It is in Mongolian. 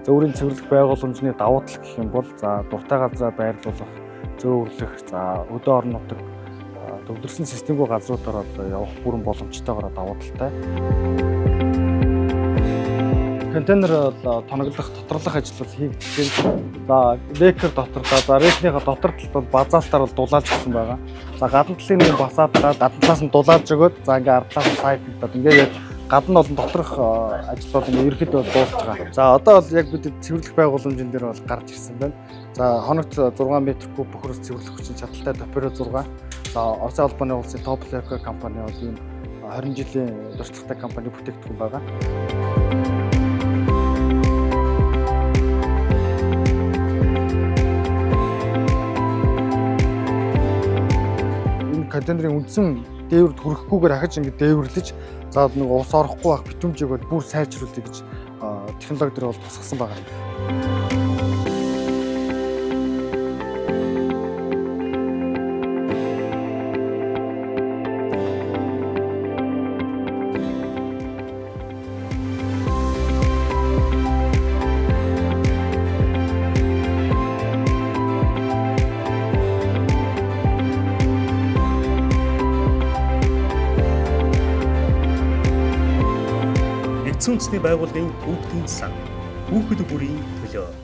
Өөрийн цэвэрлэх байгууламжны давуу тал гэх юм бол дуртай газраа байрлуулах, зөөвөрлөх, өдөө орон нутаг төвлөрсөн системгүй газруудаар явах бүрэн боломжтойгоор давуу талтай. Контейнер тоноглох, доторлох ажил хийгдсэн. Рекер доторлоо. Рекнийхээ дотор талд бол базаалтаар дулаалж гисэн байгаа. Гадна талын нэг басаад гадна талаас нь дулаалж өгөөд ингээ ард талаас нь сайклдаад ингээ гадна болон доторх ажлууд ингээ ерөөхдөө дуусч байгаа. Одоо бол яг бид цэвэрлэх байгууламжийн дээр бол гарч ирсэн байна. Хоногт 6 м3 бохороос цэвэрлэх хүчин чадалтай Топиро 6. Оросын албаны улсын топ лейкер компани бол ийм 20 жилийн туршлагатай компани бүтээгдэхүүн байгаа. Энэ контейнерын үндсэн дээвэрд хүрэхгүйгээр ахиж ингэ дээвэрлэж нэг ус орохгүй байх битүүмжийг бол бүр сайжруулъя гэж технологи дээр бол тусгасан байгаа. Нэгдсэн үндэсний байгууллагын хүүхдийн сан, хүүхэд бүрийн төлөө.